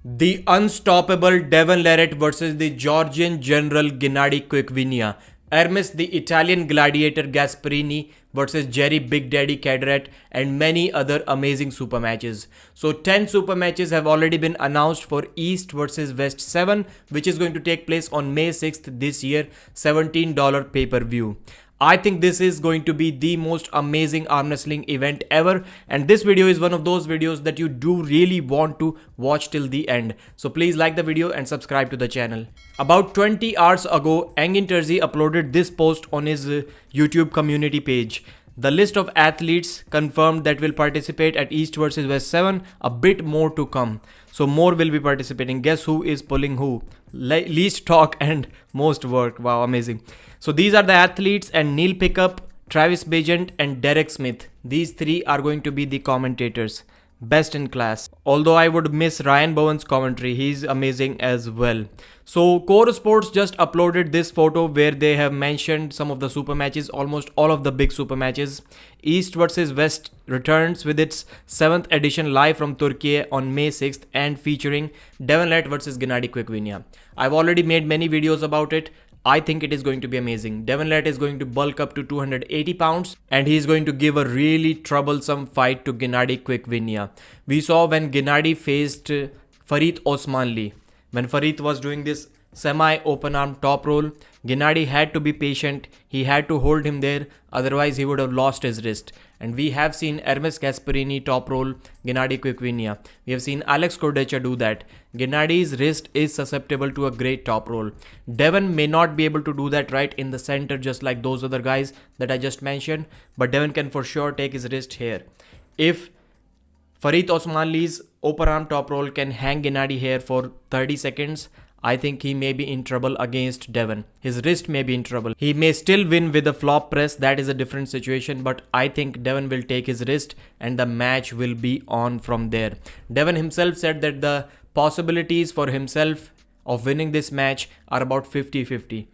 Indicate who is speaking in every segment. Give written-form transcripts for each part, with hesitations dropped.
Speaker 1: The unstoppable Devon versus the Georgian general Genadi Quickvinia. Hermes the Italian gladiator Gasparini versus Jerry Big Daddy Cadret, and many other amazing super matches. So 10 super matches have already been announced for East versus West 7, which is going to take place on May 6th this year, $17 pay-per-view. I think this is going to be the most amazing arm wrestling event ever, and this video is one of those videos that you do really want to watch till the end. So please like the video and subscribe to the channel. About 20 hours ago, Engin Terzi uploaded this post on his YouTube community page. The list of athletes confirmed that will participate at East vs West 7, a bit more to come. So more will be participating. Guess who is pulling who? Least talk and most work. Wow, amazing. So these are the athletes, and Neil Pickup, Travis Bagent and Derek Smith. These three are going to be the commentators. Best in class. Although I would miss Ryan Bowen's commentary, he's amazing as well. So Core Sports just uploaded this photo where they have mentioned some of the super matches, almost all of the big super matches. East vs West returns with its 7th edition live from Turkey on May 6th and featuring Devon versus Genadi Quickvinia. I've already made many videos about it. I think it is going to be amazing. Devon is going to bulk up to 280 pounds and he is going to give a really troublesome fight to Genadi Quickvinia. We saw when Genadi faced Farid Osmanli. When Farid was doing this semi-open arm top roll, Genadi had to be patient. He had to hold him there, otherwise he would have lost his wrist. And we have seen Hermes Gasparini top roll Genadi Quickvinia. We have seen Alex Cordecha do that. Genadi's wrist is susceptible to a great top roll. Devon may not be able to do that right in the center just like those other guys that I just mentioned, but Devon can for sure take his wrist here. If Farid Osmanli's open arm top roll can hang Genadi here for 30 seconds, I think he may be in trouble against Devon. His wrist may be in trouble. He may still win with a flop press. That is a different situation, but I think Devon will take his wrist and the match will be on from there. Devon himself said that the possibilities for himself of winning this match are about 50-50.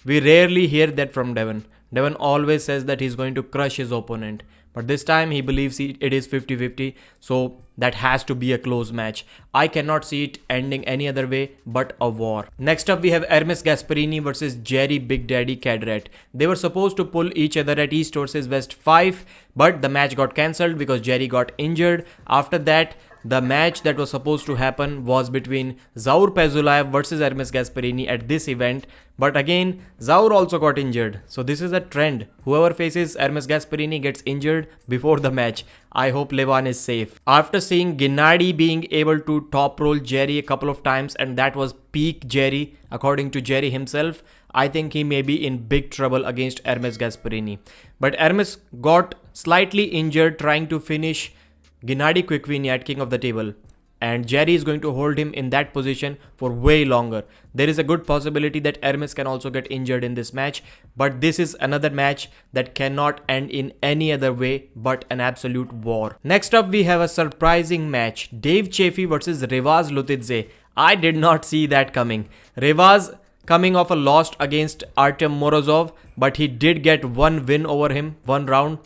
Speaker 1: We rarely hear that from Devon. Devon always says that he's going to crush his opponent. But this time he believes it is 50-50, so that has to be a close match. I cannot see it ending any other way but a war. Next up we have Hermes Gasparini versus Jerry Big Daddy Cadret. They were supposed to pull each other at East vs West 5, but the match got cancelled because Jerry got injured. After that, the match that was supposed to happen was between Zaur Pezulaev versus Hermes Gasparini at this event. But again, Zaur also got injured. So this is a trend. Whoever faces Hermes Gasparini gets injured before the match. I hope Levan is safe. After seeing Genadi being able to top roll Jerry a couple of times, and that was peak Jerry according to Jerry himself, I think he may be in big trouble against Hermes Gasparini. But Hermes got slightly injured trying to finish Genadi Quickvinia at King of the Table, and Jerry is going to hold him in that position for way longer. There is a good possibility that Hermes can also get injured in this match, but this is another match that cannot end in any other way but an absolute war. Next up we have a surprising match, Dave Chaffee versus Rivas Lutidze. I did not see that coming. Rivas coming off a loss against Artem Moratov, but he did get one win over him, one round.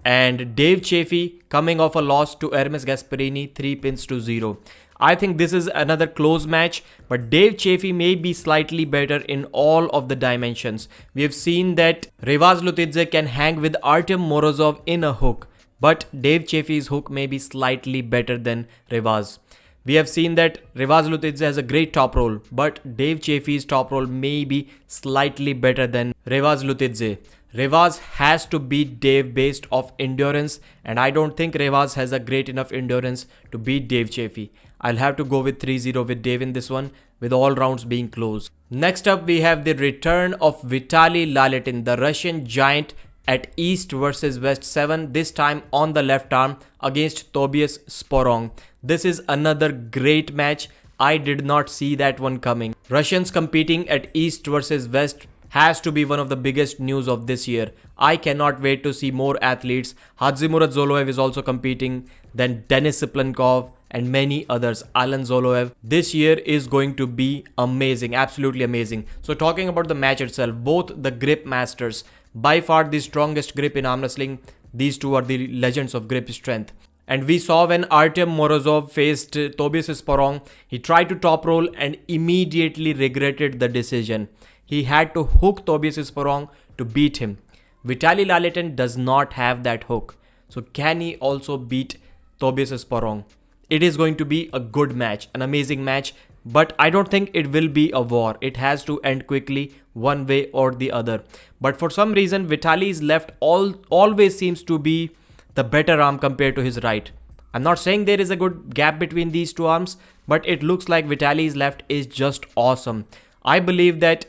Speaker 1: And Dave Chaffee coming off a loss to Hermes Gasparini, 3-0. I think this is another close match, but Dave Chaffee may be slightly better in all of the dimensions. We have seen that Rivas Lutidze can hang with Artem Moratov in a hook, but Dave Chaffee's hook may be slightly better than Rivas. We have seen that Rivas Lutidze has a great top roll, but Dave Chaffee's top roll may be slightly better than Rivas Lutidze. Rivas has to beat Dave based off endurance, and I don't think Rivas has a great enough endurance to beat Dave Chaffee. I'll have to go with 3-0 with Dave in this one, with all rounds being close. Next up we have the return of Vitali Laletin, the Russian giant, at East vs West 7, this time on the left arm against Tobias Sporong. This is another great match. I did not see that one coming. Russians competing at East vs West has to be one of the biggest news of this year. I cannot wait to see more athletes. Hadzimurat Zoloev is also competing, then Denis Siplenkov and many others, Alan Zoloev. This year is going to be amazing, absolutely amazing. So talking about the match itself, both the grip masters, by far the strongest grip in arm wrestling. These two are the legends of grip strength. And we saw when Artem Morozov faced Tobias Sporong, he tried to top roll and immediately regretted the decision. He had to hook Tobias Sporong to beat him. Vitali Laletin does not have that hook. So can he also beat Tobias Sporong? It is going to be a good match, an amazing match, but I don't think it will be a war. It has to end quickly, one way or the other. But for some reason, Vitali's left always seems to be the better arm compared to his right. I'm not saying there is a good gap between these two arms, but it looks like Vitali's left is just awesome. I believe that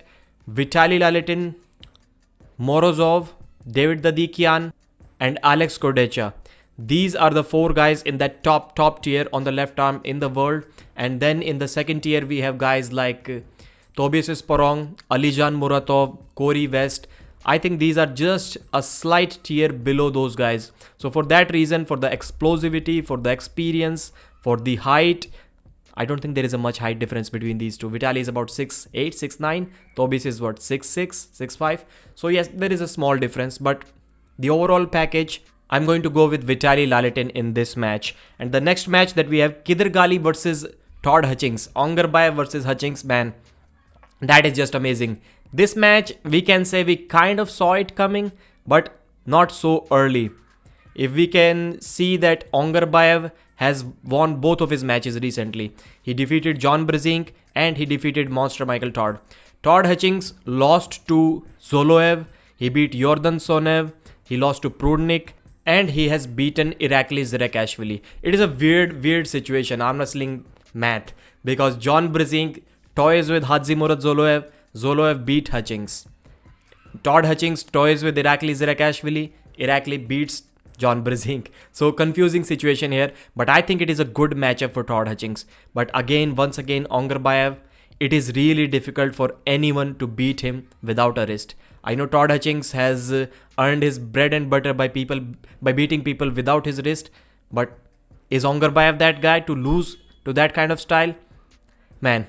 Speaker 1: Vitali Laletin, Morozov, David Dadikian, and Alex Kodecha, these are the 4 guys in that top tier on the left arm in the world. And then in the second tier, we have guys like Tobias Sporong, Alijan Moratov, Corey West. I think these are just a slight tier below those guys. So for that reason, for the explosivity, for the experience, for the height, I don't think there is a much height difference between these two. Vitali is about 6'8", 6'9". Tobias is what, 6'6", 6'5". So yes, there is a small difference, but the overall package, I'm going to go with Vitali Laletin in this match. And the next match that we have, Kidargali versus Todd Hutchings. Hungerbaya versus Hutchings, man. That is just amazing. This match, we can say we kind of saw it coming, but not so early. If we can see that Hungerbaya has won both of his matches recently. He defeated John Brezink and he defeated Monster Michael Todd. Todd Hutchings lost to Zoloev. He beat Yordan Sonev. He lost to Prudnik. And he has beaten Irakli Zirakashvili. It is a weird situation, arm wrestling math. Because John Brezink toys with Hadzimurat Zoloev. Zoloev beat Hutchings. Todd Hutchings toys with Irakli Zirakashvili. Irakli beats John Brezink. So confusing situation here. But I think it is a good matchup for Todd Hutchings. But once again, Hungerbaya, it is really difficult for anyone to beat him without a wrist. I know Todd Hutchings has earned his bread and butter by beating people without his wrist. But is Hungerbaya that guy to lose to that kind of style? Man,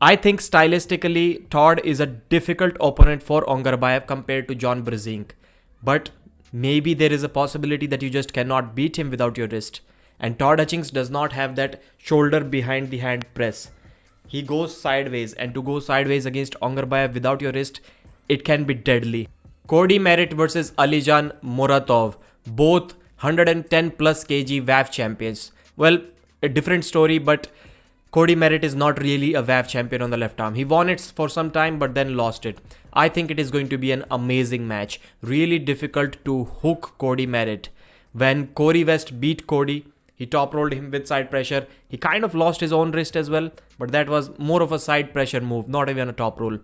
Speaker 1: I think stylistically, Todd is a difficult opponent for Hungerbaya compared to John Brezink. But maybe there is a possibility that you just cannot beat him without your wrist. And Todd Hutchings does not have that shoulder behind the hand press. He goes sideways, and to go sideways against Hungerbaya without your wrist, it can be deadly. Cody Merritt versus Alijan Moratov. Both 110 plus kg WAF champions. Well, a different story, but Cody Merritt is not really a WAF champion on the left arm. He won it for some time but then lost it. I think it is going to be an amazing match. Really difficult to hook Cody Merritt. When Corey West beat Cody, he top rolled him with side pressure. He kind of lost his own wrist as well, but that was more of a side pressure move, not even a top roll.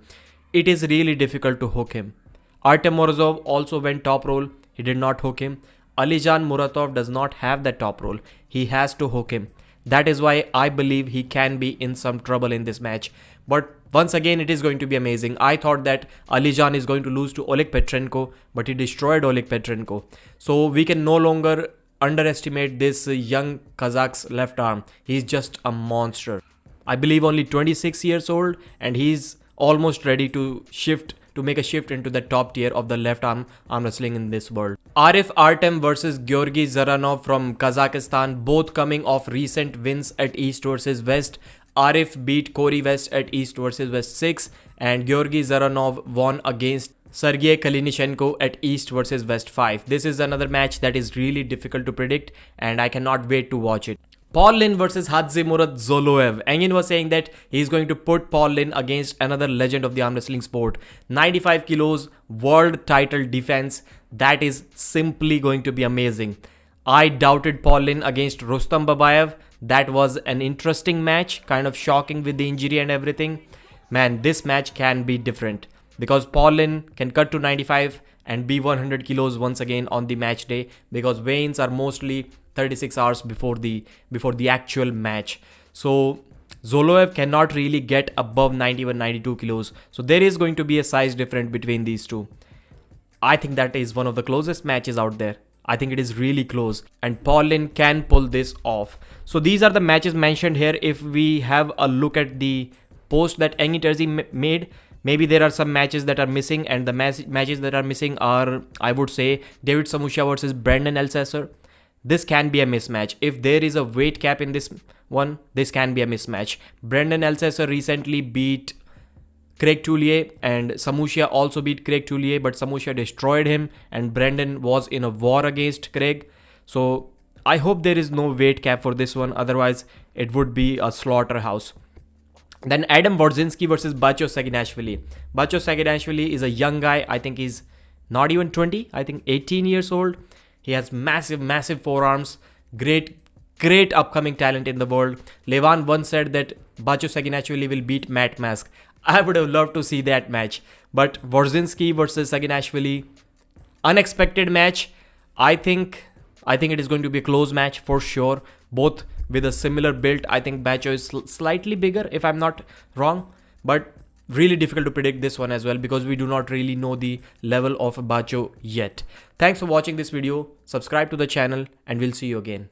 Speaker 1: It is really difficult to hook him. Artem Morozov also went top roll. He did not hook him. Alijan Moratov does not have that top roll. He has to hook him. That is why I believe he can be in some trouble in this match. But once again, it is going to be amazing. I thought that Alijan is going to lose to Oleg Petrenko, but he destroyed Oleg Petrenko. So we can no longer underestimate this young Kazakh's left arm. He's just a monster. I believe only 26 years old, and he's almost ready to make a shift into the top tier of the left arm wrestling in this world. Artem versus Georgy Zaranov from Kazakhstan, both coming off recent wins at East versus West. Arif beat Corey West at East versus West 6, and Georgy Zaranov won against Sergey Kalinichenko at East versus West 5. This is another match that is really difficult to predict, and I cannot wait to watch it. Paul Lin versus Hadzimurat Zoloev. Engin was saying that he's going to put Paul Lin against another legend of the arm wrestling sport. 95 kilos, world title defense. That is simply going to be amazing. I doubted Paul Lin against Rustam Babayev. That was an interesting match, kind of shocking with the injury and everything. Man, this match can be different because Paul Lin can cut to 95 and be 100 kilos once again on the match day, because weigh-ins are mostly 36 hours before the actual match. So Zoloev cannot really get above 91, 92 kilos. So there is going to be a size difference between these two. I think that is one of the closest matches out there. I think it is really close, and Paul Lin can pull this off. So these are the matches mentioned here. If we have a look at the post that Engin Terzi made, maybe there are some matches that are missing, and the matches that are missing are, I would say, David Samusha versus Brandon Elsesser. this can be a mismatch. If there is a weight cap in this one, this can be a mismatch. Brendan Elsesser recently beat Craig Tullier, and Samusha also beat Craig Tullier, but Samusha destroyed him and Brendan was in a war against Craig. So I hope there is no weight cap for this one, otherwise it would be a slaughterhouse. Then Adam Wodzinski versus Bacho Saginashvili. Bacho Saginashvili is a young guy. I think he's not even 20. I think 18 years old. He has massive forearms. Great upcoming talent in the world. Levan once said that Bacho Saginashvili will beat Matt Mask. I would have loved to see that match. But Wodzinski versus Saginashvili, unexpected match. I think it is going to be a close match for sure. Both with a similar build. I think Bacho is slightly bigger if I'm not wrong. But really difficult to predict this one as well because we do not really know the level of Bacho yet. Thanks for watching this video. Subscribe to the channel and we'll see you again.